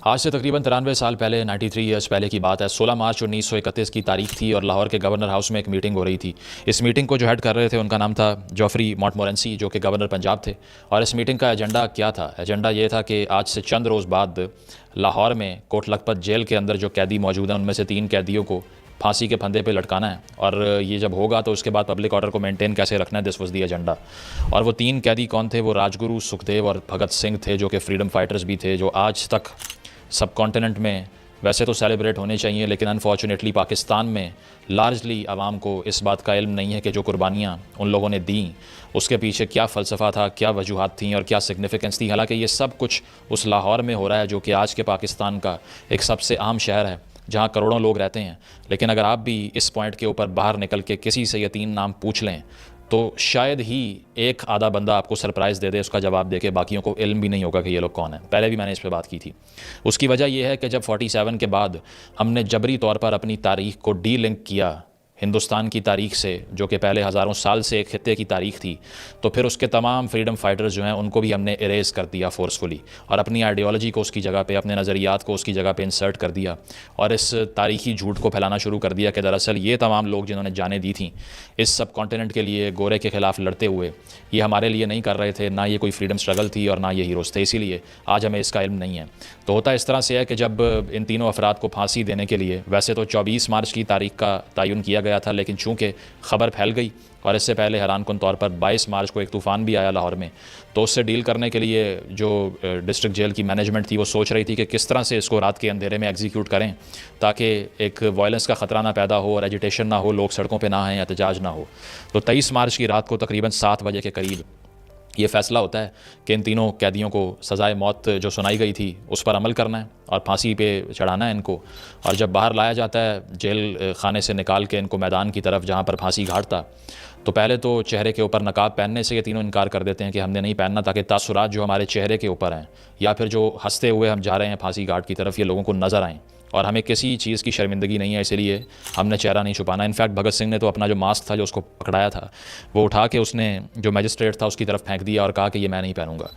आज से तकरीबन 93 साल पहले 93 ईयर्स पहले की बात है। 16 मार्च 1931 की तारीख थी और लाहौर के गवर्नर हाउस में एक मीटिंग हो रही थी। इस मीटिंग को जो हेड कर रहे थे उनका नाम था जॉफरी मॉन्टमोरेंसी, जो कि गवर्नर पंजाब थे। और इस मीटिंग का एजेंडा क्या था? एजेंडा ये था कि आज से चंद रोज़ बाद लाहौर में कोट लखपत जेल के अंदर जो कैदी मौजूद हैं उनमें से 3 कैदियों को फांसी के फंदे पे लटकाना है। और ये जब होगा तो उसके बाद पब्लिक ऑर्डर को मेंटेन कैसे रखना है, दिस वाज द एजेंडा। और वो 3 कैदी कौन थे? वो राजगुरु, सुखदेव और भगत सिंह थे, जो कि फ्रीडम फाइटर्स भी थे, जो आज तक सब कॉन्टिनेंट में वैसे तो सेलिब्रेट होने चाहिए, लेकिन अनफॉर्चुनेटली पाकिस्तान में लार्जली आवाम को इस बात का इल्म नहीं है कि जो कुर्बानियाँ उन लोगों ने दी उसके पीछे क्या फ़लसफ़ा था, क्या वजूहात थी और क्या सिग्निफिकेंस थी। हालांकि ये सब कुछ उस लाहौर में हो रहा है जो कि आज के पाकिस्तान का एक सबसे आम शहर है, जहाँ करोड़ों लोग रहते हैं। लेकिन अगर आप भी इस पॉइंट के ऊपर बाहर निकल के किसी से ये 3 नाम पूछ लें तो शायद ही एक आधा बंदा आपको सरप्राइज़ दे दे, उसका जवाब दे के बाकियों को इल्म भी नहीं होगा कि ये लोग कौन हैं। पहले भी मैंने इस पर बात की थी। उसकी वजह यह है कि जब 47 के बाद हमने जबरी तौर पर अपनी तारीख को डी लिंक किया हिंदुस्तान की तारीख से, जो कि पहले हज़ारों साल से एक खित्ते की तारीख थी, तो फिर उसके तमाम फ्रीडम फाइटर्स जो हैं उनको भी हमने इरेज कर दिया फोर्सफुली, और अपनी आइडियोलॉजी को उसकी जगह पे, अपने नज़रियात को उसकी जगह पे इंसर्ट कर दिया और इस तारीखी झूठ को फैलाना शुरू कर दिया कि दरअसल ये तमाम लोग जिन्होंने जानें दी थी इस सब कॉन्टिनेंट के लिए गोरे के ख़िलाफ़ लड़ते हुए, ये हमारे लिए नहीं कर रहे थे, ना ये कोई फ्रीडम स्ट्रगल थी और ना ये हीरोज़ थे, इसीलिए आज हमें इसका इल्म नहीं है। तो होता इस तरह से है कि जब इन तीनों अफराद को फांसी देने के लिए वैसे तो 24 मार्च की तारीख का तयन किया गया था, लेकिन चूँकि ख़बर फैल गई और इससे पहले हैरानकुन तौर पर 22 मार्च को एक तूफ़ान भी आया लाहौर में, तो उससे डील करने के लिए जो डिस्ट्रिक्ट जेल की मैनेजमेंट थी वो सोच रही थी कि किस तरह से इसको रात के अंधेरे में एग्जीक्यूट करें ताकि एक वायलेंस का ख़तरा ना पैदा हो और एजिटेशन ना हो, लोग सड़कों पर ना आएँ, एहतजाज ना हो। तो 23 मार्च की रात को तकरीबन 7 बजे के करीब ये फ़ैसला होता है कि इन तीनों कैदियों को सज़ाए मौत जो सुनाई गई थी उस पर अमल करना है और फांसी पे चढ़ाना है इनको। और जब बाहर लाया जाता है जेल खाने से निकाल के इनको मैदान की तरफ जहाँ पर फांसी घाट था, तो पहले तो चेहरे के ऊपर नकाब पहनने से ये तीनों इनकार कर देते हैं कि हमने नहीं पहनना, ताकि तासुरात जो हमारे चेहरे के ऊपर हैं या फिर जो हंसते हुए हम जा रहे हैं फांसी घाट की तरफ, ये लोगों को नज़र आएँ। और हमें किसी चीज़ की शर्मिंदगी नहीं है, इसीलिए हमने चेहरा नहीं छुपाना। इनफैक्ट भगत सिंह ने तो अपना जो मास्क था जो उसको पकड़ाया था वो उठा के उसने जो मजिस्ट्रेट था उसकी तरफ फेंक दिया और कहा कि ये मैं नहीं पहनूंगा।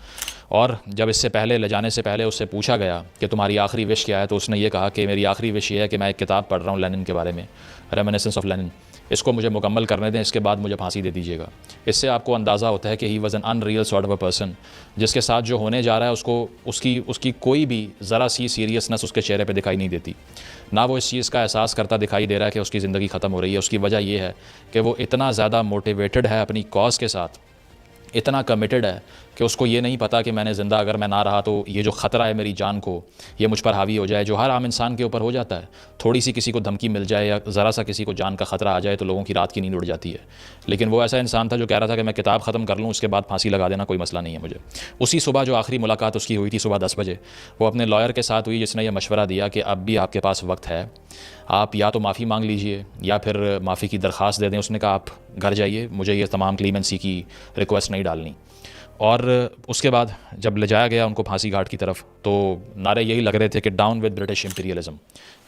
और जब इससे पहले ले जाने से पहले उससे पूछा गया कि तुम्हारी आखिरी विश क्या है, तो उसने ये कहा कि मेरी आखिरी विश ये है कि मैं एक किताब पढ़ रहा हूँ लेनिन के बारे में, रेमिनिसेंस ऑफ लेनिन, इसको मुझे मुकम्मल करने दें, इसके बाद मुझे फांसी दे दीजिएगा। इससे आपको अंदाज़ा होता है कि he was an unreal sort of a person, जिसके साथ जो होने जा रहा है उसकी कोई भी ज़रा सी सीरियसनेस उसके चेहरे पे दिखाई नहीं देती, ना वो इस चीज़ का एहसास करता दिखाई दे रहा है कि उसकी ज़िंदगी ख़त्म हो रही है। उसकी वजह यह है कि वो इतना ज़्यादा मोटिवेटेड है अपनी कॉज के साथ, इतना कमिटेड है कि उसको ये नहीं पता कि मैंने ज़िंदा अगर मैं ना रहा तो ये जो ख़तरा है मेरी जान को, ये मुझ पर हावी हो जाए, जो हर आम इंसान के ऊपर हो जाता है। थोड़ी सी किसी को धमकी मिल जाए या ज़रा सा किसी को जान का ख़तरा आ जाए तो लोगों की रात की नींद उड़ जाती है। लेकिन वो ऐसा इंसान था जो कह रहा था कि मैं किताब ख़त्म कर लूँ, उसके बाद फांसी लगा देना कोई मसला नहीं है मुझे। उसी सुबह जो आखिरी मुलाकात उसकी हुई थी सुबह 10 बजे, वो अपने लॉयर के साथ हुई, जिसने यह मशवरा दिया कि अब भी आपके पास वक्त है, आप या तो माफ़ी मांग लीजिए या फिर माफ़ी की दरख्वास्त दे दें। उसने कहा आप घर जाइए, मुझे ये तमाम क्लीमेंसी की रिक्वेस्ट नहीं डालनी। और उसके बाद जब ले जाया गया उनको फांसी घाट की तरफ, तो नारे यही लग रहे थे कि डाउन विद ब्रिटिश इंपीरियलिज्म,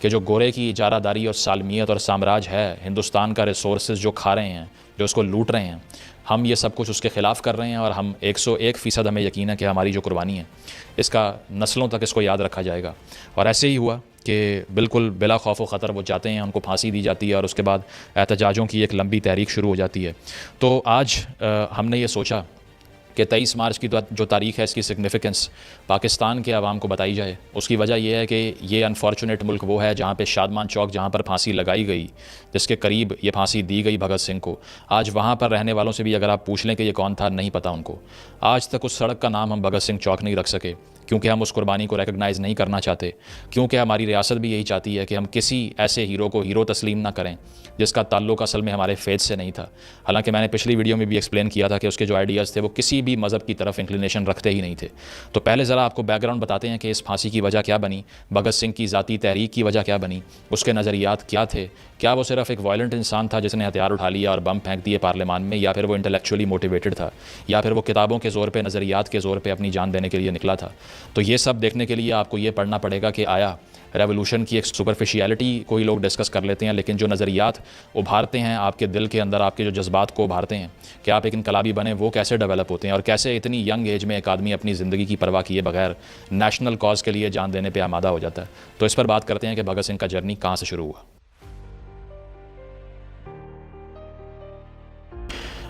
कि जो गोरे की इजारादारी और सालमियत और साम्राज्य है, हिंदुस्तान का रिसोर्सेज जो खा रहे हैं, जो उसको लूट रहे हैं, हम ये सब कुछ उसके ख़िलाफ़ कर रहे हैं। और हम 101% हमें यकीन है कि हमारी जो कुर्बानी है इसका नस्लों तक इसको याद रखा जाएगा। और ऐसे ही हुआ कि बिल्कुल बिला खौफ व ख़तर वो जाते हैं, उनको फांसी दी जाती है और उसके बाद एहतजाजों की एक लंबी तहरीक शुरू हो जाती है। तो आज हमने ये सोचा कि 23 मार्च की जो तारीख़ है इसकी सिग्निफिकेंस पाकिस्तान के आवाम को बताई जाए। उसकी वजह यह है कि ये अनफॉर्चुनेट मुल्क वो है जहाँ पे शादमान चौक, जहाँ पर फांसी लगाई गई, जिसके करीब ये फांसी दी गई भगत सिंह को, आज वहाँ पर रहने वालों से भी अगर आप पूछ लें कि ये कौन था, नहीं पता उनको। आज तक उस सड़क का नाम हम भगत सिंह चौक नहीं रख सके, क्योंकि हम उस कुर्बानी को रिकग्नाइज़ नहीं करना चाहते, क्योंकि हमारी रियासत भी यही चाहती है कि हम किसी ऐसे हीरो को हीरो तस्लीम ना करें जिसका ताल्लुक असल में हमारे फेथ से नहीं था। हालांकि मैंने पिछली वीडियो में भी एक्सप्लेन किया था कि उसके जो आइडियाज़ थे वो किसी भी मज़हब की तरफ इंक्लिनेशन रखते ही नहीं थे। तो पहले ज़रा आपको बैकग्राउंड बताते हैं कि इस फांसी की वजह क्या बनी, भगत सिंह की ज़ाती तहरीक की वजह क्या बनी, उसके नज़रियात क्या थे, क्या वो सिर्फ एक वायलेंट इंसान था जिसने हथियार उठा लिया और बम फेंक दिए पार्लियामान में, या फिर वो इंटेलेक्चुअली मोटिवेटेड था, या फिर वो किताबों के ज़ोर पे, नज़रियात के ज़ोर पे अपनी जान देने के लिए निकला था। तो ये सब देखने के लिए आपको ये पढ़ना पड़ेगा कि आया रेवोल्यूशन की एक सुपरफिशियलिटी को ही लोग डिस्कस कर लेते हैं, लेकिन जो नज़रियात उभारते हैं आपके दिल के अंदर, आपके जो जज्बात को उभारते हैं कि आप एक इनकलाबी बने, वो कैसे डेवलप होते हैं। और और कैसे इतनी यंग एज में एक आदमी अपनी ज़िंदगी की परवाह किए बगैर नेशनल कॉज के लिए जान देने पे आमादा हो जाता है। तो इस पर बात करते हैं कि भगत सिंह का जर्नी कहाँ से शुरू हुआ।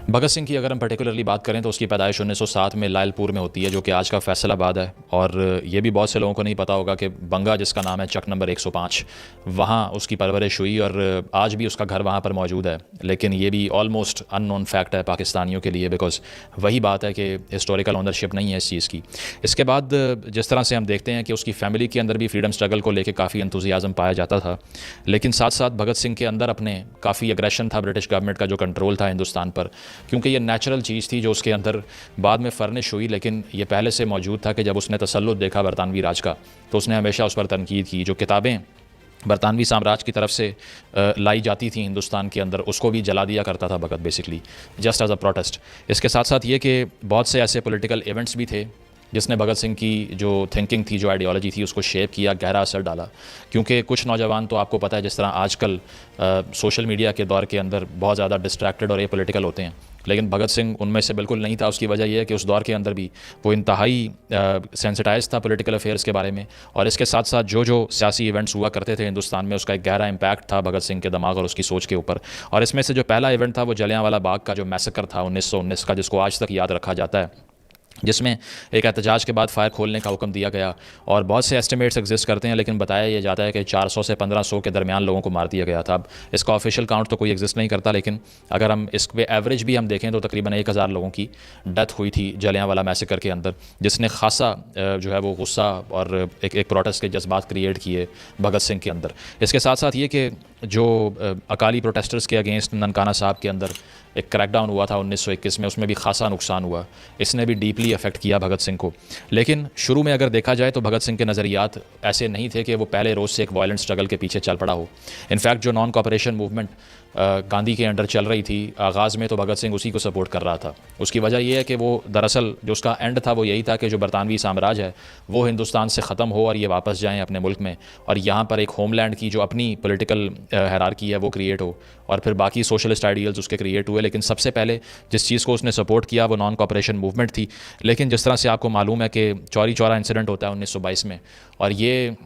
भगत सिंह की अगर हम पर्टिकुलरली बात करें तो उसकी पैदाइश 1907 में लायलपुर में होती है, जो कि आज का फैसलाबाद है। और ये भी बहुत से लोगों को नहीं पता होगा कि बंगा, जिसका नाम है चक नंबर 105, वहाँ उसकी परवरिश हुई और आज भी उसका घर वहाँ पर मौजूद है। लेकिन ये भी ऑलमोस्ट अननोन फैक्ट है पाकिस्तानियों के लिए, बिकॉज वही बात है कि हिस्टोरिकल ऑनरशिप नहीं है इस चीज़ की। इसके बाद जिस तरह से हम देखते हैं कि उसकी फैमिली के अंदर भी फ्रीडम स्ट्रगल को लेकर काफ़ी एंथुसियाज़म पाया जाता था, लेकिन साथ साथ भगत सिंह के अंदर अपने काफ़ी अग्रेशन था ब्रिटिश गवर्नमेंट का जो कंट्रोल था हिंदुस्तान पर, क्योंकि ये नेचुरल चीज़ थी जो उसके अंदर बाद में फर्निश हुई। लेकिन ये पहले से मौजूद था कि जब उसने तसल्लुत देखा बरतानवी राज का, तो उसने हमेशा उस पर तनकीद की। जो किताबें बरतानवी साम्राज्य की तरफ से लाई जाती थी हिंदुस्तान के अंदर, उसको भी जला दिया करता था Bhagat, basically just as a protest. इसके साथ साथ ये कि बहुत से ऐसे पॉलिटिकल इवेंट्स भी थे जिसने भगत सिंह की जो थिंकिंग थी, जो आइडियोलॉजी थी, उसको शेप किया, गहरा असर डाला। क्योंकि कुछ नौजवान तो आपको पता है जिस तरह आजकल सोशल मीडिया के दौर के अंदर बहुत ज़्यादा डिस्ट्रैक्टेड और एपॉलिटिकल होते हैं, लेकिन भगत सिंह उनमें से बिल्कुल नहीं था। उसकी वजह यह है कि उस दौर के अंदर भी वो इंतहाई सेंसिटाइज था पॉलिटिकल अफेयर्स के बारे में, और इसके साथ साथ जो जो सियासी इवेंट्स हुआ करते थे हिंदुस्तान में, उसका एक गहरा इम्पैक्ट था भगत सिंह के दिमाग और उसकी सोच के ऊपर। और इसमें से जो पहला इवेंट था वो जलियांवाला बाग का जो मैसेकर था 1919 का, जिसको आज तक याद रखा जाता है, जिसमें एक एहतजाज के बाद फायर खोलने का हुक्म दिया गया। और बहुत से एस्टिमेट्स एग्जिस्ट करते हैं, लेकिन बताया यह जाता है कि 400 से 1500 के दरमियान लोगों को मार दिया गया था। अब इसका ऑफिशियल काउंट तो कोई एग्जिस्ट नहीं करता, लेकिन अगर हम इस पे एवरेज भी हम देखें तो तकरीबन 1000 लोगों की डेथ हुई थी जलियांवाला मैसेकर के अंदर, जिसने खासा जो है वो गुस्सा और एक प्रोटेस्ट के जज्बात क्रिएट किए भगत सिंह के अंदर। इसके साथ साथ ये कि जो अकाली प्रोटेस्टर्स के अगेंस्ट ननकाना साहब के अंदर एक क्रैकडाउन हुआ था 1921 में, उसमें भी खासा नुकसान हुआ, इसने भी डीपली अफेक्ट किया भगत सिंह को। लेकिन शुरू में अगर देखा जाए तो भगत सिंह के नज़रियात ऐसे नहीं थे कि वो पहले रोज़ से एक वायलेंट स्ट्रगल के पीछे चल पड़ा हो। इनफैक्ट जो नॉन कॉपरेशन मूवमेंट गांधी के अंडर चल रही थी आगाज़ में, तो भगत सिंह उसी को सपोर्ट कर रहा था। उसकी वजह यह है कि वो दरअसल जो उसका एंड था वो यही था कि जो बरतानवी साम्राज्य है वो हिंदुस्तान से ख़त्म हो और ये वापस जाएँ अपने मुल्क में, और यहाँ पर एक होमलैंड की जो अपनी पॉलिटिकल हायरार्की है वो क्रिएट हो, और फिर बाकी सोशलिस्ट आइडियल्स उसके क्रिएट हुए। लेकिन सबसे पहले जिस चीज़ को उसने सपोर्ट किया वो नॉन कॉपरेशन मूवमेंट थी। लेकिन जिस तरह से आपको मालूम है कि चौरी चौरा इंसिडेंट होता है 1922 में, और ये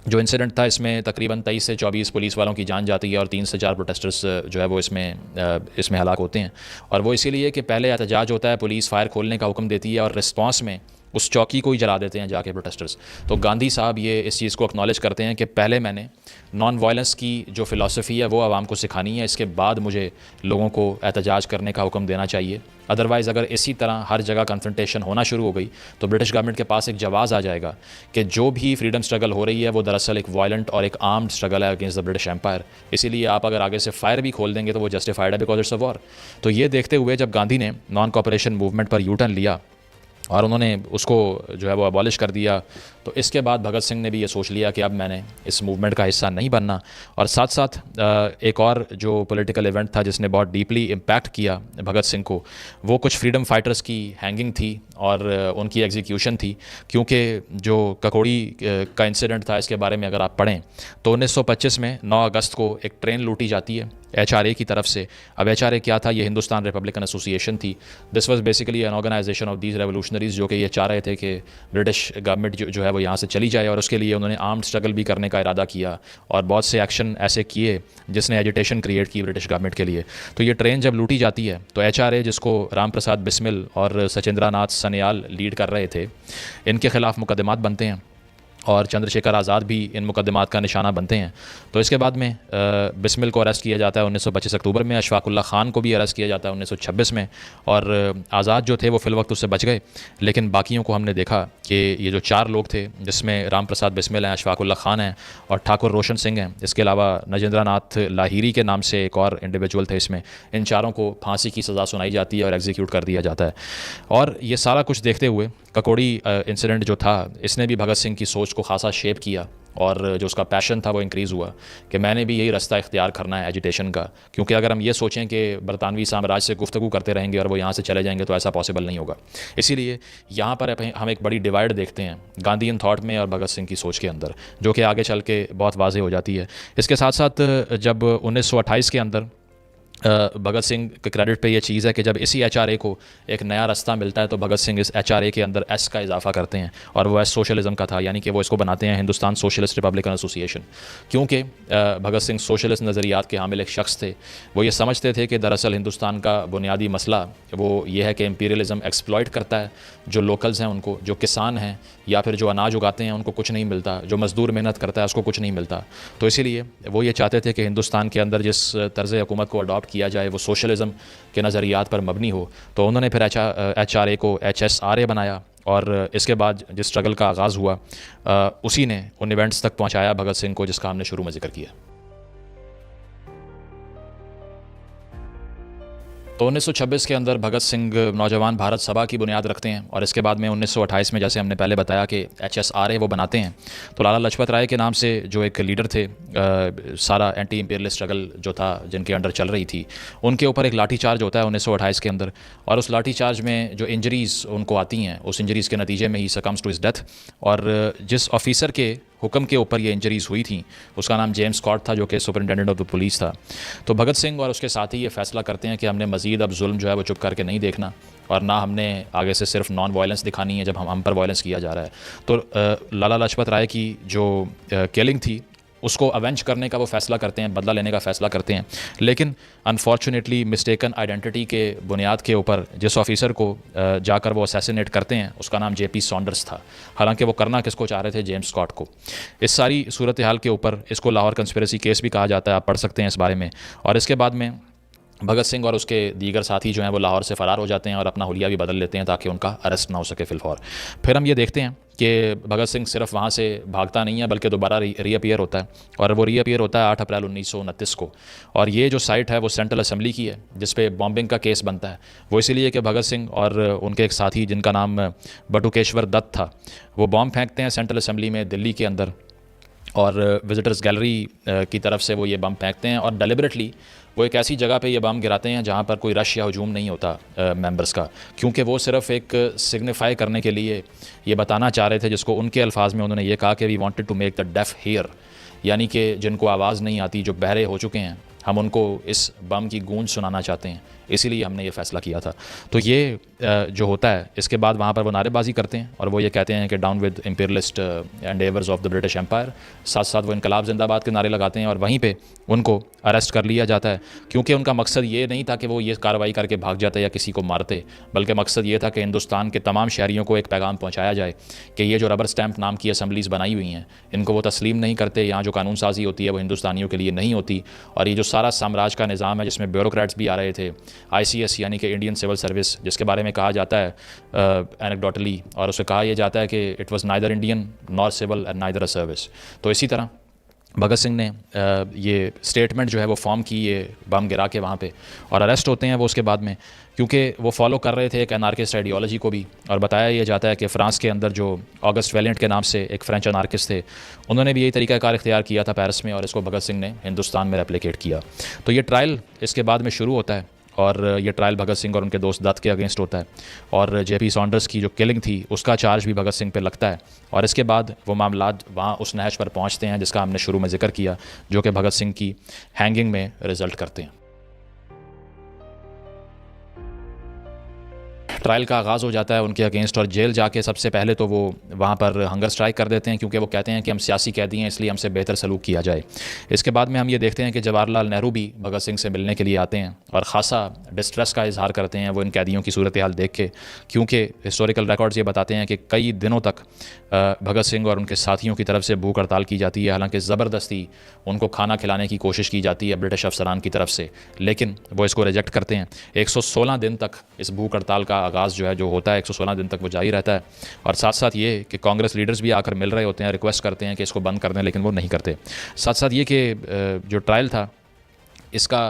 जो इंसिडेंट था इसमें तकरीबन 23 से 24 पुलिस वालों की जान जाती है और 3 से 4 प्रोटेस्टर्स जो है वो इसमें हलाक होते हैं। और वो इसीलिए कि पहले एहतजाज होता है, पुलिस फायर खोलने का हुक्म देती है और रिस्पांस में उस चौकी को ही जला देते हैं जाके प्रोटेस्टर्स। तो गांधी साहब ये इस चीज़ को एक्नॉलेज करते हैं कि पहले मैंने नॉन वायलेंस की जो फ़िलासफ़ी है वो आवाम को सिखानी है, इसके बाद मुझे लोगों को एहतजाज करने का हुक्म देना चाहिए। अदरवाइज़ अगर इसी तरह हर जगह कन्फ्रंटेशन होना शुरू हो गई तो ब्रिटिश गवर्नमेंट के पास एक जवाज़ आ जाएगा कि जो भी फ्रीडम स्ट्रगल हो रही है वो दरअसल एक वायलेंट और एक आर्म्ड स्ट्रगल है अगेंस्ट द ब्रिटिश एम्पायर। इसीलिए आप अगर आगे से फायर भी खोल देंगे तो वो जस्टिफाइड है, बिकॉज इट्स अ वॉर। तो ये देखते हुए जब गांधी ने नॉन कॉपरेशन मूवमेंट पर यू टर्न लिया और उन्होंने उसको जो है वो अबॉलिश कर दिया, तो इसके बाद भगत सिंह ने भी ये सोच लिया कि अब मैंने इस मूवमेंट का हिस्सा नहीं बनना। और साथ साथ एक और जो पॉलिटिकल इवेंट था जिसने बहुत डीपली इम्पैक्ट किया भगत सिंह को, वो कुछ फ्रीडम फाइटर्स की हैंगिंग थी और उनकी एग्जीक्यूशन थी। क्योंकि जो ककोड़ी का इंसिडेंट था, इसके बारे में अगर आप पढ़ें तो 1925 में 9 अगस्त को एक ट्रेन लूटी जाती है HRA की तरफ से। अब HRA क्या था? ये हिंदुस्तान रिपब्लिकन एसोसिएशन थी। This was basically an organisation of these revolutionaries, जो कि ये चाह रहे थे कि ब्रिटिश गवर्नमेंट जो है वो यहाँ से चली जाए, और उसके लिए उन्होंने आर्म्ड स्ट्रगल भी करने का इरादा किया और बहुत से एक्शन ऐसे किए जिसने एजिटेशन क्रिएट की ब्रिटिश गवर्नमेंट के लिए। तो ये ट्रेन जब लूटी जाती है तो HRA, जिसको राम प्रसाद बिस्मिल और सचिंद्रा नाथ सन्याल लीड कर रहे थे, इनके खिलाफ मुकदमात बनते हैं और चंद्रशेखर आज़ाद भी इन मुकदमात का निशाना बनते हैं। तो इसके बाद में बिस्मिल को अरेस्ट किया जाता है 1925 अक्टूबर में, अशफाकुल्ला ख़ान को भी अरेस्ट किया जाता है 1926 में, और आज़ाद जो थे वो फिल वक्त उससे बच गए। लेकिन बाकियों को हमने देखा कि ये जो 4 लोग थे, जिसमें राम प्रसाद बिस्मिल हैं, अशफाकुल्ला ख़ान हैं और ठाकुर रोशन सिंह हैं, इसके अलावा नजेंद्र नाथ लाहिरी के नाम से एक और इंडिविजुअल थे इसमें, इन चारों को फांसी की सज़ा सुनाई जाती है और एग्जीक्यूट कर दिया जाता है। और ये सारा कुछ देखते हुए ककोड़ी इंसिडेंट जो था, इसने भी भगत सिंह की सोच को खासा शेप किया और जो उसका पैशन था वो इंक्रीज़ हुआ कि मैंने भी यही रास्ता इख्तियार करना है एजिटेशन का। क्योंकि अगर हम ये सोचें कि बरतानवी साम्राज्य से गुफ्तगू करते रहेंगे और वो यहाँ से चले जाएंगे तो ऐसा पॉसिबल नहीं होगा। इसीलिए यहाँ पर हम एक बड़ी डिवाइड देखते हैं गांधीयन थॉट में और भगत सिंह की सोच के अंदर, जो कि आगे चल के बहुत वाज़ेह हो जाती है। इसके साथ साथ जब 1928 के अंदर भगत सिंह के क्रेडिट पे ये चीज़ है कि जब इसी एचआरए को एक नया रास्ता मिलता है तो भगत सिंह इस एचआरए के अंदर एस का इजाफा करते हैं, और वो एस सोशलिज्म का था, यानी कि वो इसको बनाते हैं हिंदुस्तान सोशलिस्ट रिपब्लिकन एसोसिएशन। क्योंकि भगत सिंह सोशलिस्ट नज़रियात के हामिल एक शख्स थे। वो ये समझते थे कि दरअसल हिंदुस्तान का बुनियादी मसला वो ये है कि इम्पीरियलिज़म एक्सप्लॉइट करता है जो लोकल्स हैं उनको, जो किसान हैं या फिर जो अनाज उगाते हैं उनको कुछ नहीं मिलता, जो मज़दूर मेहनत करता है उसको कुछ नहीं मिलता। तो इसीलिए वो ये चाहते थे कि हिंदुस्तान के अंदर जिस तर्ज़ हुकूमत को अडॉप्ट किया जाए वो सोशलिज़म के नज़रियात पर मबनी हो। तो उन्होंने फिर HRA को HSRA बनाया, और इसके बाद जिस स्ट्रगल का आगाज़ हुआ उसी ने उन इवेंट्स तक पहुँचाया भगत सिंह को जिसका हमने शुरू में जिक्र किया। तो 1926 के अंदर भगत सिंह नौजवान भारत सभा की बुनियाद रखते हैं, और इसके बाद में 1928 में जैसे हमने पहले बताया कि HSRA वो बनाते हैं। तो लाला लाजपत राय के नाम से जो एक लीडर थे, सारा एंटी इंपीरियलिस्ट स्ट्रगल जो था जिनके अंडर चल रही थी, उनके ऊपर एक लाठी चार्ज होता है 1928 के अंदर, और उस लाठी चार्ज में जो इंजरीज़ उनको आती हैं उस इंजरीज़ के नतीजे में ही सकम्स टू हिज डेथ। और जिस ऑफिसर के हुक्म के ऊपर ये इंजरीज़ हुई थी उसका नाम जेम्स स्कॉट था, जो कि सुपरिटेंडेंट ऑफ द पुलिस था। तो भगत सिंह और उसके साथी ये फैसला करते हैं कि हमने मज़ीद अब जुल्म जो है वो चुप करके नहीं देखना, और ना हमने आगे से सिर्फ नॉन वायलेंस दिखानी है जब हम पर वायलेंस किया जा रहा है। तो लाला लाजपत राय की जो किलिंग थी उसको अवेंज करने का वो फ़ैसला करते हैं, बदला लेने का फ़ैसला करते हैं। लेकिन अनफॉर्चुनेटली मिस्टेकन आइडेंटिटी के बुनियाद के ऊपर जिस ऑफिसर को जाकर वो असैसिनेट करते हैं उसका नाम JP सॉन्डर्स था। हालांकि वो करना किसको चाह रहे थे? जेम्स स्कॉट को। इस सारी सूरत हाल के ऊपर इसको लाहौर कंस्पिरेसी केस भी कहा जाता है, आप पढ़ सकते हैं इस बारे में। और इसके बाद में भगत सिंह और उसके दीगर साथी जो हैं वो लाहौर से फ़रार हो जाते हैं और अपना हुलिया भी बदल लेते हैं ताकि उनका अरेस्ट ना हो सके फिलहाल। फिर हम ये देखते हैं कि भगत सिंह सिर्फ वहाँ से भागता नहीं है बल्कि दोबारा रीअपियर होता है, और वो रीअपियर होता है 8 अप्रैल 1929 को। और ये जो साइट है वो सेंट्रल असम्बली की है जिस पे बॉम्बिंग का केस बनता है। वो इसीलिए कि भगत सिंह और उनके एक साथी जिनका नाम बटुकेश्वर दत्त था वो बॉम्ब फेंकते हैं सेंट्रल असम्बली में दिल्ली के अंदर, और विजिटर्स गैलरी की तरफ से वो ये बम फेंकते हैं, और डेलिबरेटली वो एक ऐसी जगह पे ये बम गिराते हैं जहाँ पर कोई रश या हजूम नहीं होता मेंबर्स का, क्योंकि वो सिर्फ एक सिग्निफाई करने के लिए ये बताना चाह रहे थे, जिसको उनके अल्फाज में उन्होंने ये कहा कि we wanted to make the deaf hear, यानी कि जिनको आवाज़ नहीं आती, जो बहरे हो चुके हैं, हम उनको इस बम की गूंज सुनाना चाहते हैं, इसीलिए हमने ये फ़ैसला किया था। तो ये जो होता है इसके बाद वहाँ पर वो नारेबाजी करते हैं और वो ये कहते हैं कि down with imperialist endeavours of the British empire, साथ साथ वो इनकलाब जिंदाबाद के नारे लगाते हैं, और वहीं पे उनको अरेस्ट कर लिया जाता है, क्योंकि उनका मकसद ये नहीं था कि वो ये कार्रवाई करके भाग जाते या किसी को मारते, बल्कि मकसद ये था कि हिंदुस्तान के तमाम शहरियों को एक पैगाम पहुँचाया जाए कि ये जो रबर स्टैम्प नाम की असम्बलीज़ बनाई हुई हैं इनको वो तस्लीम नहीं करते, यहाँ जो कानून साजी होती है वो हिंदुस्तानियों के लिए नहीं होती, और ये जो सारा साम्राज्य का निज़ाम है जिसमें ब्यूरोक्रेट्स भी आ रहे थे, ICS यानी कि इंडियन सिविल सर्विस, जिसके बारे में कहा जाता है एनेक्डोटली, और उसे कहा यह जाता है कि it was neither Indian nor civil and neither a service. तो इसी तरह भगत सिंह ने ये स्टेटमेंट जो है वो फॉर्म की, ये बम गिरा के वहाँ पे, और अरेस्ट होते हैं वो उसके बाद में, क्योंकि वो फॉलो कर रहे थे एक एनार्किस्ट आइडियोलॉजी को भी। और बताया यह जाता है कि फ़्रांस के अंदर जो ऑगस्ट वेलियंट के नाम से एक फ़्रेंच एनार्किस्ट थे, उन्होंने भी यही तरीक़ाकार इख्तियार किया था पेरिस में, और इसको भगत सिंह ने हिंदुस्तान में रेप्लिकेट किया। तो ये ट्रायल इसके बाद में शुरू होता है, और ये ट्रायल भगत सिंह और उनके दोस्त दत्त के अगेंस्ट होता है, और JP सॉन्डर्स की जो किलिंग थी उसका चार्ज भी भगत सिंह पे लगता है। और इसके बाद वो मामलात वहाँ उस नहज पर पहुँचते हैं जिसका हमने शुरू में जिक्र किया, जो कि भगत सिंह की हैंगिंग में रिज़ल्ट करते हैं। ट्रायल का आगाज़ हो जाता है उनके अगेंस्ट, और जेल जाके सबसे पहले तो वो वहाँ पर हंगर स्ट्राइक कर देते हैं, क्योंकि वो कहते हैं कि हम सियासी कैदी हैं इसलिए हमसे बेहतर सलूक किया जाए। इसके बाद में हम ये देखते हैं कि जवाहरलाल नेहरू भी भगत सिंह से मिलने के लिए आते हैं और ख़ासा डिस्ट्रेस का इजहार करते हैं वो इन कैदियों की सूरत हाल देख के, क्योंकि हिस्टोरिकल रिकॉर्ड्स ये बताते हैं कि कई दिनों तक भगत सिंह और उनके साथियों की तरफ से भूख हड़ताल की जाती है। हालांकि ज़बरदस्ती उनको खाना खिलाने की कोशिश की जाती है ब्रिटिश अफसरान की तरफ से, लेकिन वो इसको रिजेक्ट करते हैं। 116 दिन तक इस भूख हड़ताल का आगाज़ जो है जो होता है 116 दिन तक वो जारी रहता है, और साथ साथ ये कि कांग्रेस लीडर्स भी आकर मिल रहे होते हैं, रिक्वेस्ट करते हैं कि इसको बंद कर दें, लेकिन वो नहीं करते। साथ साथ ये कि जो ट्रायल था इसका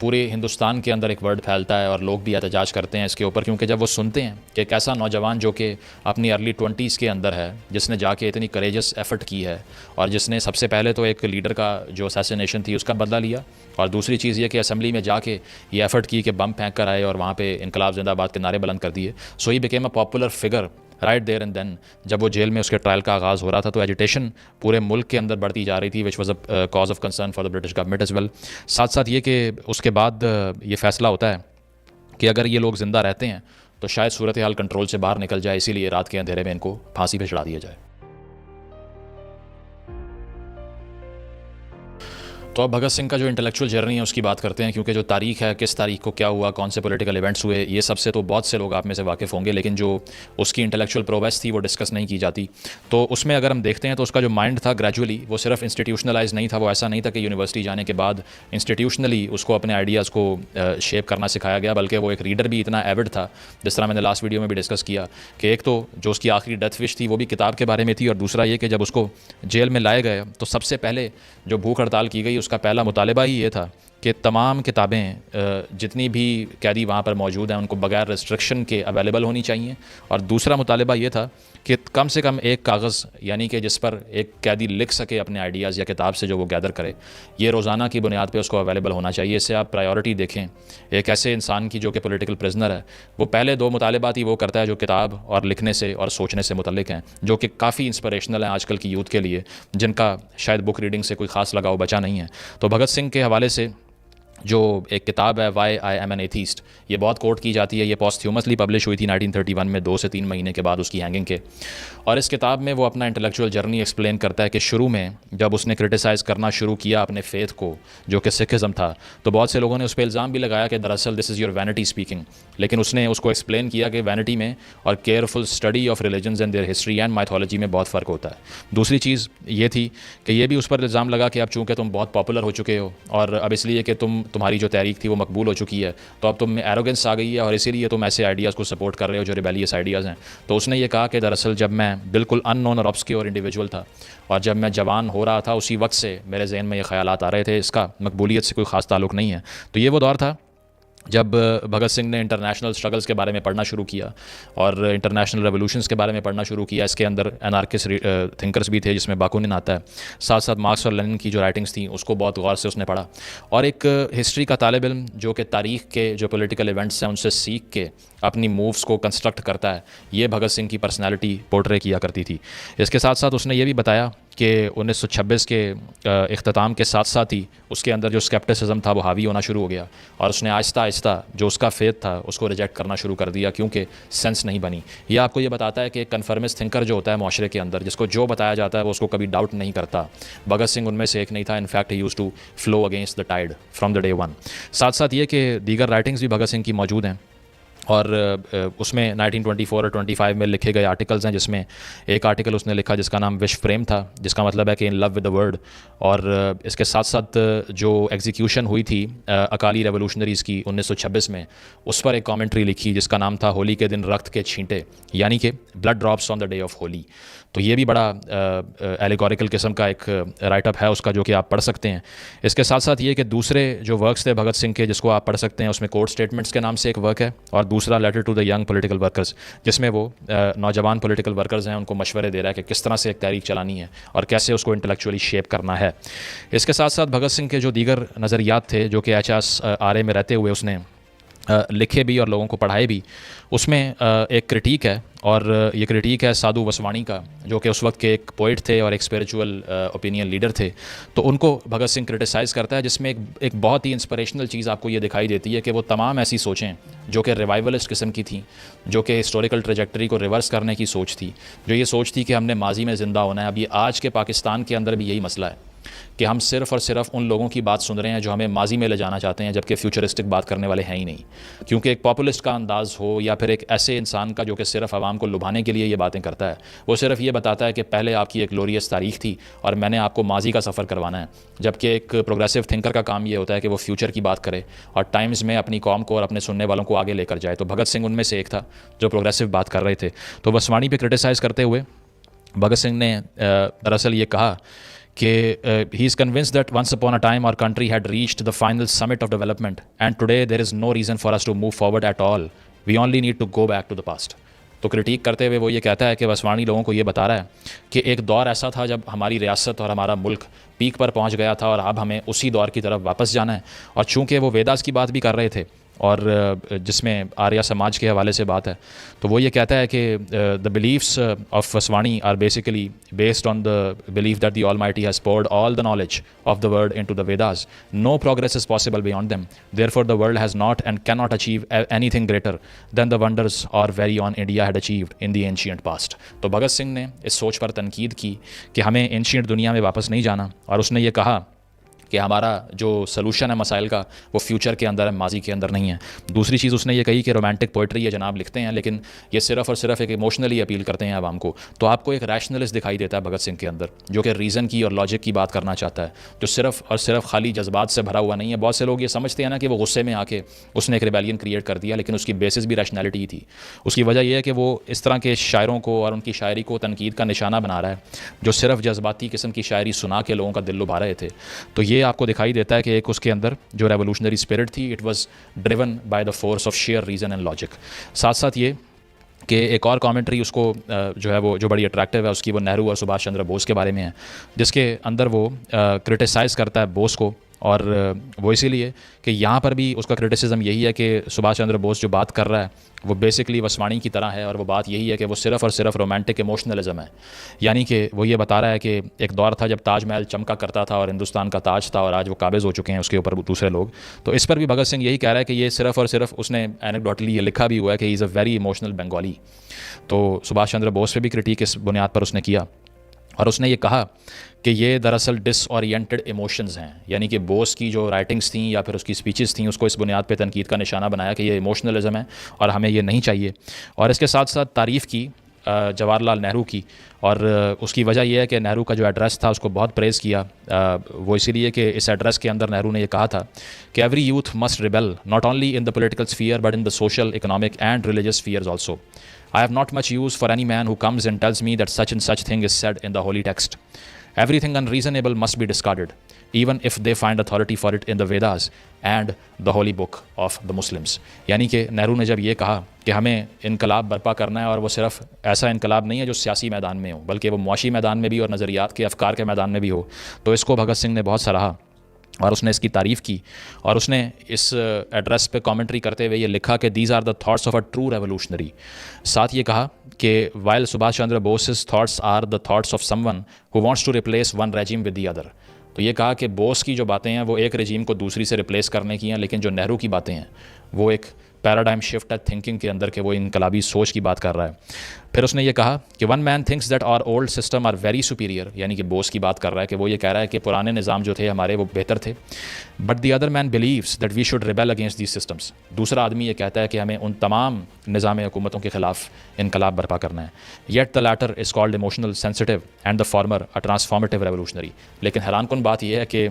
पूरे हिंदुस्तान के अंदर एक वर्ड फैलता है और लोग भी एहतजाज करते हैं इसके ऊपर, क्योंकि जब वो सुनते हैं कि एक ऐसा नौजवान जो कि अपनी अर्ली 20s के अंदर है, जिसने जाके इतनी करेजस एफर्ट की है और जिसने सबसे पहले तो एक लीडर का जो असैसिनेशन थी उसका बदला लिया, और दूसरी चीज़ ये कि असम्बली में जाके ये एफर्ट की कि बम फेंक कर आए और वहाँ पे इनकलाब जिंदाबाद के नारे बुलंद कर दिए। So he became a popular figure right there and then जब वो जेल में उसके ट्रायल का आगाज़ हो रहा था तो एजिटेशन पूरे मुल्क के अंदर बढ़ती जा रही थी, which was a cause of concern for the British government as well. साथ साथ ये कि उसके बाद ये फ़ैसला होता है कि अगर ये लोग ज़िंदा रहते हैं तो शायद सूरत हाल कंट्रोल से बाहर निकल जाए, इसीलिए रात के अंधेरे में इनको फांसी पे चढ़ा दिया जाए। तो अब भगत सिंह का जो इंटेलेक्चुअल जर्नी है उसकी बात करते हैं, क्योंकि जो तारीख है, किस तारीख को क्या हुआ, कौन से पॉलिटिकल इवेंट्स हुए, ये सबसे तो बहुत से लोग आप में से वाकिफ़ होंगे, लेकिन जो उसकी इंटेलेक्चुअल प्रोग्रेस थी वो डिस्कस नहीं की जाती। तो उसमें अगर हम देखते हैं तो उसका जो माइंड था ग्रेजुअली वो सिर्फ इंस्टीट्यूशनलाइज नहीं था, वो ऐसा नहीं था कि यूनिवर्सिटी जाने के बाद इंस्टीट्यूशनली उसको अपने आइडियाज़ को शेप करना सिखाया गया, बल्कि वो एक रीडर भी इतना एविड था, जिस तरह मैंने लास्ट वीडियो में भी डिस्कस किया कि एक तो जो उसकी आखिरी डेथ विश थी वो भी किताब के बारे में थी, और दूसरा ये कि जब उसको जेल में लाए गए तो सबसे पहले जो भूख हड़ताल की गई उसका पहला मुतालिबा ही ये था कि तमाम किताबें जितनी भी कैदी वहाँ पर मौजूद हैं उनको बगैर रिस्ट्रिक्शन के अवेलेबल होनी चाहिए, और दूसरा मुतालिबा ये था कि कम से कम एक कागज़ यानी कि जिस पर एक कैदी लिख सके अपने आइडियाज़ या किताब से जो वो गैदर करे, ये रोज़ाना की बुनियाद पे उसको अवेलेबल होना चाहिए। इससे आप प्रायोरिटी देखें एक ऐसे इंसान की जो कि पॉलिटिकल प्रिजनर है, वो पहले दो मुतालिबात ही वो करता है जो किताब और लिखने से और सोचने से मुतल्लिक हैं, जो कि काफ़ी इंस्पिरेशनल हैं आजकल की यूथ के लिए, जिनका शायद बुक रीडिंग से कोई ख़ास लगाव बचा नहीं है। तो भगत सिंह के हवाले से जो एक किताब है why I am an atheist, ये बहुत कोट की जाती है। ये पोस्ट्यूमसली पब्लिश हुई थी 1931 में, 2 से 3 महीने के बाद उसकी हैंगिंग के। और इस किताब में वो अपना इंटेलेक्चुअल जर्नी एक्सप्लेन करता है कि शुरू में जब उसने क्रिटिसाइज़ करना शुरू किया अपने फेथ को, जो कि सिखिज़म था, तो बहुत से लोगों ने उस पर इल्ज़ाम भी लगाया कि दरअसल this is your vanity speaking, लेकिन उसने उसको एक्सप्लेन किया कि वैनिटी में और careful study of religions and there history and mythology में बहुत फ़र्क होता है। दूसरी चीज़ ये थी कि ये भी उस पर इल्ज़ाम लगा कि अब चूँकि तुम बहुत पॉपुलर हो चुके हो और अब इसलिए कि तुम्हारी जो तहरीक थी वो मकबूल हो चुकी है, तो अब तुम में एरोगेंस आ गई है और इसीलिए तुम ऐसे आइडियाज़ को सपोर्ट कर रहे हो जो रिबेलियस आइडियाज़ हैं। तो उसने ये कहा कि दरअसल जब मैं बिल्कुल अननोन और ऑब्सक्योर इंडिविजुअल था और जब मैं जवान हो रहा था उसी वक्त से मेरे जहन में ये ख्यालात आ रहे थे, इसका मकबूलियत से कोई ख़ास ताल्लुक़ नहीं है। तो ये वो दौर था जब भगत सिंह ने इंटरनेशनल स्ट्रगल्स के बारे में पढ़ना शुरू किया और इंटरनेशनल रेवोल्यूशंस के बारे में पढ़ना शुरू किया। इसके अंदर एनार्किस्ट थिंकर्स भी थे, जिसमें बाकुनिन आता है। साथ साथ मार्क्स और लेनिन की जो राइटिंग्स थी उसको बहुत गौर से उसने पढ़ा, और एक हिस्ट्री का तालिब इल्म जो कि तारीख़ के जो पॉलिटिकल इवेंट्स हैं उनसे सीख के अपनी मूव्स को कंस्ट्रक्ट करता है, ये भगत सिंह की पर्सनैलिटी पोर्ट्रे किया करती थी। इसके साथ साथ उसने ये भी बताया कि 1926 के इख्तिताम के साथ साथ ही उसके अंदर जो स्केप्टिसिज्म था वो हावी होना शुरू हो गया, और उसने आहिस्ता आहिस्ता जो उसका फेथ था उसको रिजेक्ट करना शुरू कर दिया, क्योंकि सेंस नहीं बनी। यह आपको ये बताता है कि कन्फर्मिस्ट थिंकर जो होता है माशरे के अंदर, जिसको जो बताया जाता है वो उसको कभी डाउट नहीं करता, भगत सिंह उनमें से एक नहीं था। In fact he used to flow against the tide from the day one. साथ साथ ये कि दीगर राइटिंग्स भी भगत सिंह की मौजूद हैं, और उसमें 1924 और 25 में लिखे गए आर्टिकल्स हैं, जिसमें एक आर्टिकल उसने लिखा जिसका नाम विश्व प्रेम था, जिसका मतलब है कि in love with the word. और इसके साथ साथ जो एग्जीक्यूशन हुई थी अकाली रेवोल्यूशनरीज़ की 1926 में, उस पर एक कमेंट्री लिखी जिसका नाम था होली के दिन रक्त के छींटे, यानी कि blood drops on the day of Holi. तो ये भी बड़ा एलिगोरिकल किस्म का एक राइटअप है उसका, जो कि आप पढ़ सकते हैं। इसके साथ साथ ये कि दूसरे जो वर्क्स थे भगत सिंह के जिसको आप पढ़ सकते हैं, उसमें कोर्ट स्टेटमेंट्स के नाम से एक वर्क है, और दूसरा letter to the young political workers, जिसमें वो नौजवान पॉलिटिकल वर्कर्स हैं उनको मशवरे दे रहा है कि किस तरह से एक तहरीक चलानी है और कैसे उसको इंटेलेक्चुअली शेप करना है। इसके साथ साथ भगत सिंह के जो दीगर नज़रियात थे जो कि HSRA में रहते हुए उसने लिखे भी और लोगों को पढ़ाए भी, उसमें एक क्रिटिक है, और ये क्रिटिक है साधु वसवाणी का, जो कि उस वक्त के एक पोइट थे और एक स्पिरिचुअल ओपिनियन लीडर थे। तो उनको भगत सिंह क्रिटिसाइज़ करता है, जिसमें एक बहुत ही इंस्पिरेशनल चीज़ आपको ये दिखाई देती है कि वो तमाम ऐसी सोचें जो कि रिवाइवलिस्ट किस्म की थी, जो कि हिस्टोरिकल ट्रेजेक्टरी को रिवर्स करने की सोच थी, जो ये सोच थी कि हमने माजी में ज़िंदा होना है। अब ये आज के पाकिस्तान के अंदर भी यही मसला है कि हम सिर्फ़ और सिर्फ उन लोगों की बात सुन रहे हैं जो हमें माजी में ले जाना चाहते हैं, जबकि फ्यूचरिस्टिक बात करने वाले हैं ही नहीं। क्योंकि एक पॉपुलिस्ट का अंदाज़ हो या फिर एक ऐसे इंसान का जो कि सिर्फ आवाम को लुभाने के लिए ये बातें करता है, वो सिर्फ ये बताता है कि पहले आपकी एक ग्लोरियस तारीख थी और मैंने आपको माजी का सफ़र करवाना है। जबकि एक प्रोग्रेसिव थिंकर का काम ये होता है कि वो फ्यूचर की बात करे और टाइम्स में अपनी कौम को और अपने सुनने वालों को आगे लेकर जाए। तो भगत सिंह उनमें से एक था जो प्रोग्रेसिव बात कर रहे थे। तो वसवाणी पे क्रिटिसाइज़ करते हुए भगत सिंह ने दरअसल ये कहा कि he is convinced that once upon a time our country had reached the final summit of development and today there is no reason for us to move forward at all. We only need to go back to the past. तो critic करते हुए वो ये कहता है कि वसवाणी लोगों को ये बता रहा है कि एक दौर ऐसा था जब हमारी रियासत और हमारा मुल्क पीक पर पहुंच गया था और अब हमें उसी दौर की तरफ वापस जाना है। और चूंकि वो वेदास की बात भी कर रहे थे और जिसमें आर्या समाज के हवाले से बात है, तो वो ये कहता है कि the beliefs of Vaswani are basically based on the belief that the almighty has poured all the knowledge of the world into the Vedas. No progress is possible beyond them. Therefore, the world has not and cannot achieve anything greater than the wonders or very on India had achieved in the ancient past. तो भगत सिंह ने इस सोच पर तनकीद की कि हमें ancient दुनिया में वापस नहीं जाना, और उसने ये कहा कि हमारा जो सलूशन है मसाइल का वो फ्यूचर के अंदर है, माजी के अंदर नहीं है। दूसरी चीज़ उसने ये कही कि रोमांटिक पोइट्री ये जनाब लिखते हैं, लेकिन ये सिर्फ़ और सिर्फ एक इमोशनली अपील करते हैं आवाम को। तो आपको एक रैशनलिस्ट दिखाई देता है भगत सिंह के अंदर, जो कि रीज़न की और लॉजिक की बात करना चाहता है, जो सिर्फ़ और सिर्फ खाली जज्बात से भरा हुआ नहीं है। बहुत से लोग ये समझते हैं ना कि वो गुस्से में आके उसने एक रिबेलियन क्रिएट कर दिया, लेकिन उसकी बेसिस भी रैशनैलिटी ही थी। उसकी वजह यह है कि वो इस तरह के शायरों को और उनकी शायरी को तनकीद का निशाना बना रहा है, जो सिर्फ जज्बाती किस्म की शायरी सुना के लोगों का दिल लुभा रहे थे। तो ये आपको दिखाई देता है कि एक उसके अंदर जो रेवोल्यूशनरी स्पिरिट थी, it was driven by the force of share reason and logic. साथ साथ ये कि एक और कमेंट्री उसको जो है वो जो बड़ी अट्रैक्टिव है उसकी, वो नेहरू और सुभाष चंद्र बोस के बारे में है, जिसके अंदर वो क्रिटिसाइज़ करता है बोस को। और वो इसीलिए कि यहाँ पर भी उसका क्रिटिसिज्म यही है कि सुभाष चंद्र बोस जो बात कर रहा है वो बेसिकली वसवाणी की तरह है, और वो बात यही है कि वो सिर्फ़ और सिर्फ रोमांटिक इमोशनलिज्म है। यानी कि वो ये बता रहा है कि एक दौर था जब ताजमहल चमका करता था और हिंदुस्तान का ताज था, और आज वो काबिज़ हो चुके हैं उसके ऊपर दूसरे लोग। तो इस पर भी भगत सिंह यही कह रहा है कि ये सिर्फ़ और सिर्फ, उसने एनेक्डोटली ये लिखा भी हुआ है कि he is a very emotional Bengali. तो सुभाष चंद्र बोस पे भी क्रिटिक इस बुनियाद पर उसने किया, और उसने ये कहा कि ये दरअसल डिसओरिएंटेड इमोशंस हैं। यानी कि बोस की जो राइटिंग्स थी या फिर उसकी स्पीचेस थी, उसको इस बुनियाद पे तनकीद का निशाना बनाया कि ये इमोशनलिज्म है और हमें ये नहीं चाहिए। और इसके साथ साथ तारीफ़ की जवाहरलाल नेहरू की, और उसकी वजह यह है कि नेहरू का जो एड्रेस था उसको बहुत प्रेज़ किया। वो इसीलिए कि इस एड्रेस के अंदर नेहरू ने यह कहा था कि every youth must rebel not only in the political sphere but in the social, economic and religious spheres also. I have not much use for any man who comes and tells me that such and such thing is said in the holy text. Everything unreasonable must be discarded, even if they find authority for it in the Vedas and the holy book of the Muslims. यानी कि नेहरू ने जब ये कहा कि हमें इनकलाब बर्पा करना है, और वो सिर्फ ऐसा इनकलाब नहीं है जो सियासी मैदान में हो, बल्कि वो मुआशी मैदान में भी और नज़रियात के अफकार के मैदान में भी हो, तो इसको भगत सिंह ने बहुत सराहा और उसने इसकी तारीफ़ की। और उसने इस एड्रेस पे कमेंट्री करते हुए ये लिखा कि these are the thoughts of a true revolutionary. साथ ये कहा कि while Subhash Chandra Bose's thoughts are the thoughts of someone who wants to replace one regime with the other. तो ये कहा कि बोस की जो बातें हैं वो एक रेजिम को दूसरी से रिप्लेस करने की हैं, लेकिन जो नेहरू की बातें हैं वो एक पैराडाइम शिफ्ट है थिंकिंग के अंदर, के वो इनकलाबी सोच की बात कर रहा है। फिर उसने ये कहा कि one man thinks that our old system are very superior, यानी कि बोस की बात कर रहा है कि वो ये कह रहा है कि पुराने निज़ाम जो थे हमारे वो बेहतर थे। But the other man believes that we should rebel against these systems. दूसरा आदमी ये कहता है कि हमें उन तमाम निज़ाम हुकूमतों के ख़िलाफ़ इनकलाब बर्पा करना है। Yet the latter is called emotional sensitive and the former a transformative revolutionary. लेकिन हैरानकुन बात यह है कि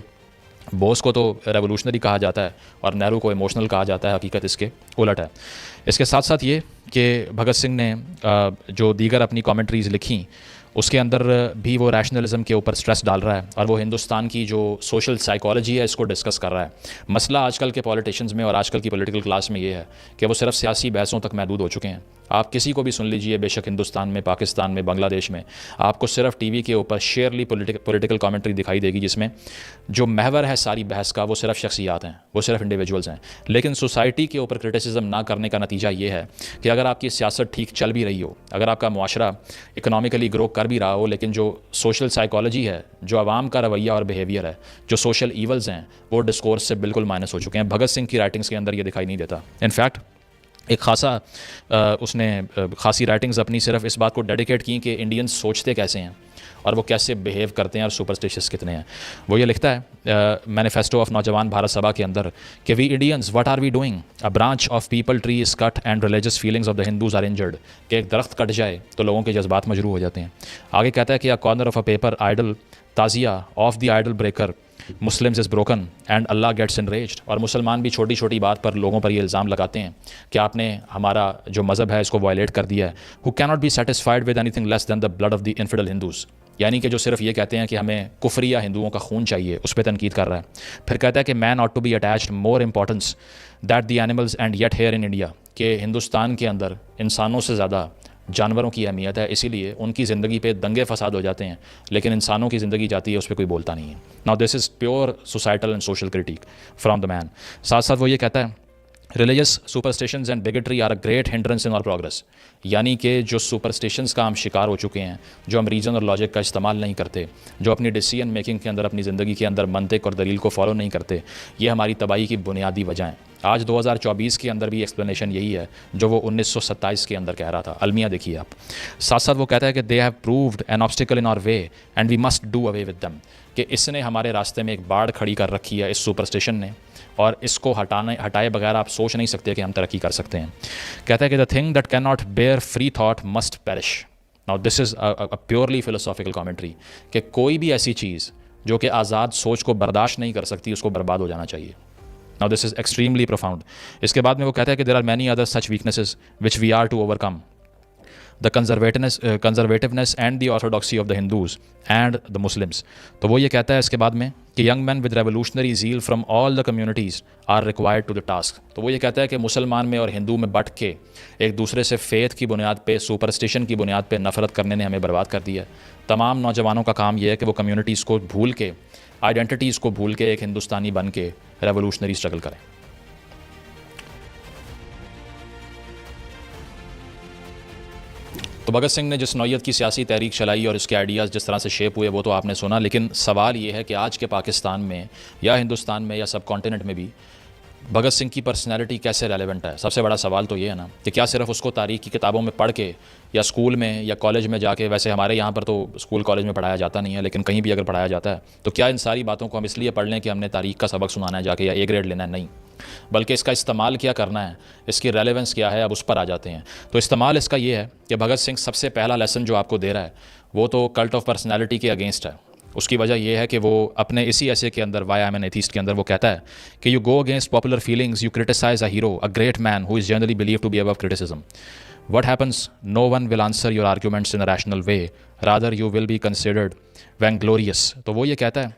बोस को तो रेवोल्यूशनरी कहा जाता है और नेहरू को इमोशनल कहा जाता है, हकीकत इसके उलट है। इसके साथ साथ ये कि भगत सिंह ने जो दीगर अपनी कमेंट्रीज़ लिखी उसके अंदर भी वो रैशनलिज्म के ऊपर स्ट्रेस डाल रहा है, और वो हिंदुस्तान की जो सोशल साइकोलॉजी है इसको डिस्कस कर रहा है। मसला आजकल के पॉलिटिशियंस में और आजकल की पॉलिटिकल क्लास में ये है कि वो सिर्फ सियासी बहसों तक महदूद हो चुके हैं। आप किसी को भी सुन लीजिए, बेशक हिंदुस्तान में, पाकिस्तान में, बांग्लादेश में, आपको सिर्फ टीवी के ऊपर शेयरली पॉलिटिकल कमेंट्री दिखाई देगी जिसमें जो महवर है सारी बहस का वो सिर्फ शख्सियात हैं, वो सिर्फ इंडिविजुअल्स हैं। लेकिन सोसाइटी के ऊपर क्रिटिसिज्म ना करने का नतीजा ये है कि अगर आपकी सियासत ठीक चल भी रही हो, अगर आपका मुआशरा इकनॉमिकली ग्रो कर भी रहा हो, लेकिन जो सोशल साइकोलॉजी है, जो आवाम का रवैया और बिहेवियर है, जो सोशल ईवल्स हैं, वो डिस्कोर्स से बिल्कुल माइनस हो चुके हैं। भगत सिंह की राइटिंग्स के अंदर ये दिखाई नहीं देता। इनफैक्ट एक उसने खासी राइटिंग्स अपनी सिर्फ इस बात को डेडिकेट की कि इंडियंस सोचते कैसे हैं और वो कैसे बिहेव करते हैं और सुपरस्टिशियस कितने हैं। वो ये लिखता है मैनिफेस्टो ऑफ नौजवान भारत सभा के अंदर कि we Indians what are we doing, a branch of peepal tree is cut and religious feelings of the Hindus are injured. कि एक दरख्त कट जाए तो लोगों के जज्बात मजरूह हो जाते हैं। आगे कहता है कि a corner of a paper idol tazia of the idol breaker Muslims is broken and Allah gets enraged. और मुसलमान भी छोटी छोटी बात पर लोगों पर ये इल्ज़ाम लगाते हैं कि आपने हमारा जो मज़हब है इसको वायलेट कर दिया है। Who can not be satisfied with anything less than the blood of the infidel Hindus. यानी कि जो सिर्फ ये कहते हैं कि हमें कुफरी या हिंदुओं का खून चाहिए, उस पर तनकीद कर रहा है। फिर कहता है कि man ought to be attached more importance that the animals and yet here in India. कि हिंदुस्तान के अंदर इंसानों से ज़्यादा जानवरों की अहमियत है, इसीलिए उनकी ज़िंदगी पे दंगे फसाद हो जाते हैं, लेकिन इंसानों की ज़िंदगी जाती है उस पर कोई बोलता नहीं है। Now this is pure societal and social critique from the man. साथ साथ वो ये कहता है religious superstitions and bigotry are a great hindrance in our progress. यानी कि जो सुपरस्टिशंस का हम शिकार हो चुके हैं, जो हम रीज़न और लॉजिक का इस्तेमाल नहीं करते, जो अपनी डिसीजन मेकिंग के अंदर, अपनी ज़िंदगी के अंदर मंतिक और दलील को फॉलो नहीं करते, ये हमारी तबाही की बुनियादी वजह हैं। आज 2024 के अंदर भी एक्सप्लेनेशन यही है जो वो 1927 के अंदर कह रहा था। अलमिया देखिए आप, साथ साथ वो कहता है कि they have proved an obstacle in our way and we must do away with them, कि इसने हमारे रास्ते में एक बाढ़ खड़ी कर रखी है, इस सुपरस्टिशन ने, और इसको हटाए बगैर आप सोच नहीं सकते कि हम तरक्की कर सकते हैं। कहता है कि the thing that can not bear free thought must perish. Now this is a purely philosophical commentary, कि कोई भी ऐसी चीज़ जो कि आज़ाद सोच को बर्दाश्त नहीं कर सकती, उसको बर्बाद हो जाना चाहिए। Now this is extremely profound. इसके बाद में वो कहता है कि there are many other such weaknesses which we are to overcome, the conservativeness and the orthodoxy of the Hindus and the Muslims. तो वो ये कहता है इसके बाद में कि young man with revolutionary zeal from all the communities are required to the task. तो वो ये कहता है कि मुसलमान में और हिंदू में बट के एक दूसरे से फेथ की बुनियाद पे, सुपरस्टिशन की बुनियाद पे नफ़रत करने ने हमें बर्बाद कर दिया है। तमाम नौजवानों का काम यह है कि वो कम्युनिटीज़ को भूल के, आइडेंटिटीज़ को भूल के एक हिंदुस्तानी बन के रेवोल्यूशनरी स्ट्रगल करें। तो भगत सिंह ने जिस नौयत की सियासी तहरीक चलाई और इसके आइडियाज़ जिस तरह से शेप हुए वो तो आपने सुना, लेकिन सवाल ये है कि आज के पाकिस्तान में या हिंदुस्तान में या सब कॉन्टिनेंट में भी भगत सिंह की पर्सनैलिटी कैसे रेलेवेंट है। सबसे बड़ा सवाल तो ये है ना कि क्या सिर्फ उसको तारीख़ की किताबों में पढ़ के या स्कूल में या कॉलेज में जाके, वैसे हमारे यहाँ पर तो स्कूल कॉलेज में पढ़ाया जाता नहीं है, लेकिन कहीं भी अगर पढ़ाया जाता है तो क्या इन सारी बातों को हम इसलिए पढ़ लें कि हमने तारीख़ का सबक सुनाना है जाके या ए ग्रेड लेना है? नहीं, बल्कि इसका इस्तेमाल क्या करना है, इसकी रेलेवेंस क्या है, अब उस पर आ जाते हैं। तो इस्तेमाल इसका ये है कि भगत सिंह सबसे पहला लेसन जो आपको दे रहा है वो तो कल्ट ऑफ पर्सनैलिटी के अगेंस्ट है। उसकी वजह यह है कि वो अपने इसी ऐसे के अंदर, why I am an atheist के अंदर वो कहता है कि you go against popular feelings, you criticise a hero, a great man who is generally believe to be above criticism. What happens? No one will answer your arguments in a rational way. Rather, you will be considered vainglorious. तो वो ये कहता है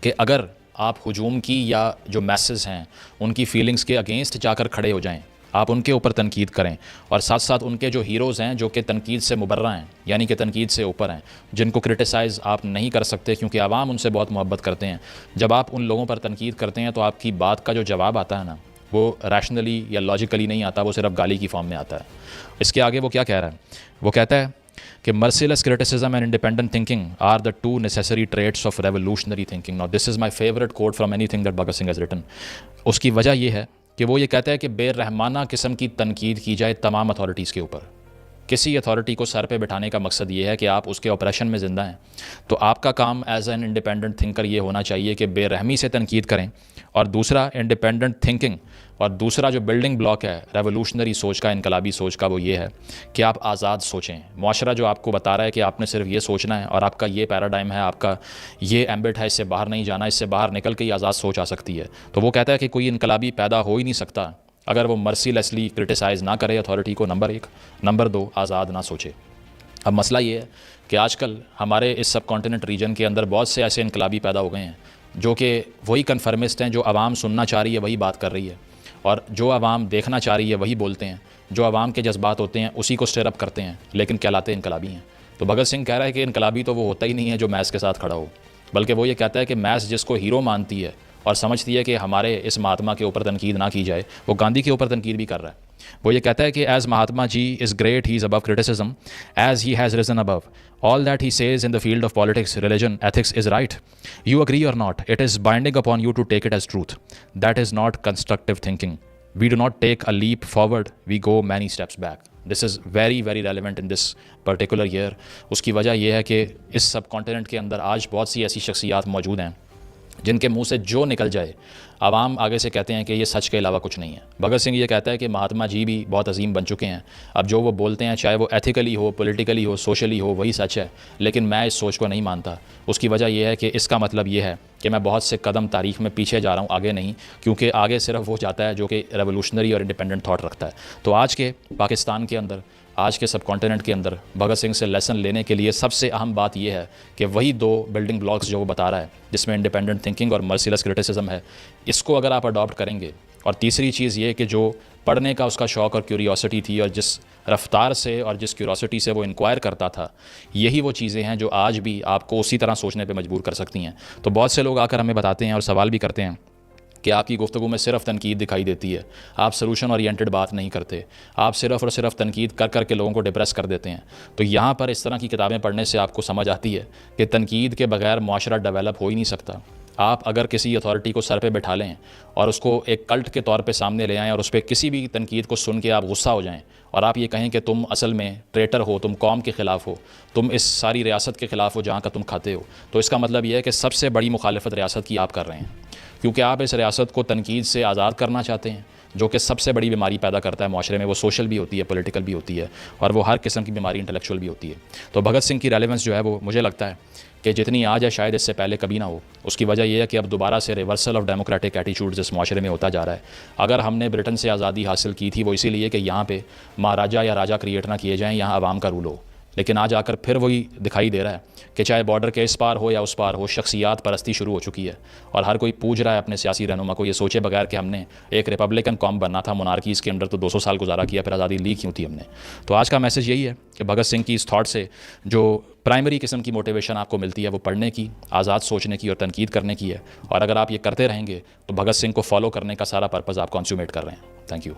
कि अगर आप हुजूम की या जो मैसेज हैं उनकी फीलिंग्स के अगेंस्ट जाकर खड़े हो जाएं, आप उनके ऊपर तनकीद करें, और साथ साथ उनके जो हीरोज़ हैं जो कि तनकीद से मुबर्रा हैं, यानी कि तनकीद से ऊपर हैं, जिनको क्रिटिसाइज़ आप नहीं कर सकते क्योंकि आवाम उनसे बहुत मोहब्बत करते हैं। जब आप उन लोगों पर तनकीद करते हैं तो आपकी बात का जो जवाब आता है ना, वो रैशनली या लॉजिकली नहीं आता, वो सिर्फ गाली की फॉर्म में आता है। इसके आगे वो क्या कह रहा है? वो कहता है कि merciless criticism and independent thinking are the two necessary traits of revolutionary thinking. Now this is my favourite quote from anything that Bhagat Singh has written. उसकी वजह यह है कि वो ये कहता है कि बेरहमाना किस्म की तनकीद की जाए तमाम अथॉरिटीज़ के ऊपर। किसी अथॉरिटी को सर पे बिठाने का मकसद ये है कि आप उसके ऑपरेशन में ज़िंदा हैं, तो आपका काम एज एन इंडिपेंडेंट थिंकर ये होना चाहिए कि बेरहमी से तनकीद करें। और दूसरा इंडिपेंडेंट थिंकिंग, और दूसरा जो बिल्डिंग ब्लॉक है रेवोल्यूशनरी सोच का, इनकलाबी सोच का, वो ये है कि आप आज़ाद सोचें। मुआशरा जो आपको बता रहा है कि आपने सिर्फ ये सोचना है और आपका ये पैराडाइम है, आपका ये एम्बिट है, इससे बाहर नहीं जाना, इससे बाहर निकल के ही आज़ाद सोच आ सकती है। तो वो कहता है कि कोई इनकलाबी पैदा हो ही नहीं सकता अगर वो मर्सीलेसली क्रिटिसाइज़ ना करे अथॉरिटी को, नंबर एक। नंबर दो, आज़ाद ना सोचे। अब मसला ये है कि आजकल हमारे इस सब कॉन्टिनेंट रीजन के अंदर बहुत से ऐसे इनकलाबी पैदा हो गए हैं जो कि वही कन्फर्मिस्ट हैं, जो आवाम सुनना चाह रही है वही बात कर रही है, और जो आवाम देखना चाह रही है वही बोलते हैं, जो आवाम के जज्बात होते हैं उसी को स्टेयर अप करते हैं, लेकिन कहलाते इनकलाबी हैं। तो भगत सिंह कह रहा है कि इनकलाबी तो वो होता ही नहीं है जो मैस के साथ खड़ा हो, बल्कि वो ये कहता है कि मैस जिसको हीरो मानती है और समझती है कि हमारे इस महात्मा के ऊपर तनकीद ना की जाए, वो गांधी के ऊपर तनकीद भी कर रहा है। वो ये कहता है कि as Mahatma ji is great, he is above criticism as he has risen above all that he says in the field of politics, religion, ethics is right. You agree or not, it is binding upon you to take it as truth. That is not constructive thinking. We do not take a leap forward, we go many steps back. This is very very relevant in this particular year. उसकी वजह यह है कि इस सब continent के अंदर आज बहुत सी ऐसी शख्सियात मौजूद हैं जिनके मुंह से जो निकल जाए आवाम आगे से कहते हैं कि ये सच के अलावा कुछ नहीं है। भगत सिंह ये कहता है कि महात्मा जी भी बहुत अजीम बन चुके हैं, अब जो वो बोलते हैं चाहे वो एथिकली हो, पॉलिटिकली हो, सोशली हो, वही सच है, लेकिन मैं इस सोच को नहीं मानता। उसकी वजह यह है कि इसका मतलब ये है कि मैं बहुत से कदम तारीख में पीछे जा रहा हूँ, आगे नहीं, क्योंकि आगे सिर्फ वो जाता है जो कि रेवोल्यूशनरी और इंडिपेंडेंट थाट रखता है। तो आज के पाकिस्तान के अंदर, आज के सब कॉन्टिनेंट के अंदर भगत सिंह से लेसन लेने के लिए सबसे अहम बात यह है कि वही दो बिल्डिंग ब्लॉक्स जो वो बता रहा है, जिसमें इंडिपेंडेंट थिंकिंग और मर्सीलेस क्रिटिसिज्म है, इसको अगर आप अडॉप्ट करेंगे, और तीसरी चीज़ ये कि जो पढ़ने का उसका शौक़ और क्यूरियोसिटी थी और जिस रफ्तार से और जिस क्यूरियोसिटी से वो इंक्वायर करता था, यही वो चीज़ें हैं जो आज भी आपको उसी तरह सोचने पे मजबूर कर सकती हैं। तो बहुत से लोग आकर हमें बताते हैं और सवाल भी करते हैं कि आपकी गुफ्तगू में सिर्फ तनकीद दिखाई देती है, आप सलूशन ओरिएंटेड बात नहीं करते, आप सिर्फ और सिर्फ तनकीद कर कर के लोगों को डिप्रेस कर देते हैं। तो यहाँ पर इस तरह की किताबें पढ़ने से आपको समझ आती है कि तनकीद के बगैर मुआशरा डेवलप हो ही नहीं सकता। आप अगर किसी अथॉरिटी को सर पे बैठा लें और उसको एक कल्ट के तौर पे सामने ले आएँ और उस पर किसी भी तनकीद को सुन के आप गुस्सा हो जाएँ और आप ये कहें कि तुम असल में ट्रेटर हो, तुम कौम के ख़िलाफ़ हो, तुम इस सारी रियासत के ख़िलाफ़ हो जहाँ का तुम खाते हो, तो इसका मतलब यह है कि सबसे बड़ी मुखालफत रियासत की आप कर रहे हैं, क्योंकि आप इस रियासत को तनकीद से आज़ाद करना चाहते हैं, जो कि सबसे बड़ी बीमारी पैदा करता है माशरे में। वो सोशल भी होती है, पॉलिटिकल भी होती है, और वो हर किस्म की बीमारी इंटेलेक्चुअल भी होती है। तो भगत सिंह की रेलेवेंस जो है वो मुझे लगता है कि जितनी आज है शायद इससे पहले कभी ना हो। उसकी वजह यह है कि अब दोबारा से रिवर्सल ऑफ डेमोक्रेटिक एटीट्यूड्स इस माशरे में होता जा रहा है। अगर हमने ब्रिटेन से आज़ादी हासिल की थी वो इसीलिए कि यहाँ पे महाराजा या राजा क्रिएट ना किए जाएँ, यहाँ आवाम का रूल हो, लेकिन आज आकर फिर वही दिखाई दे रहा है कि चाहे बॉर्डर के इस पार हो या उस पार हो, शख्सियात परस्ती शुरू हो चुकी है और हर कोई पूछ रहा है अपने सियासी रहनुमा को, ये सोचे बगैर कि हमने एक रिपब्लिकन कॉम बनना था, मोनार्कीज़ के अंदर तो 200 साल गुजारा किया, फिर आज़ादी ली क्यों थी हमने। तो आज का मैसेज यही है कि भगत सिंह की इस थाट से जो प्राइमरी किस्म की मोटिवेशन आपको मिलती है वो पढ़ने की, आज़ाद सोचने की और तनकीद करने की है। और अगर आप ये करते रहेंगे तो भगत सिंह को फॉलो करने का सारा पर्पज़ आप कंज्यूमेट कर रहे हैं। Thank you.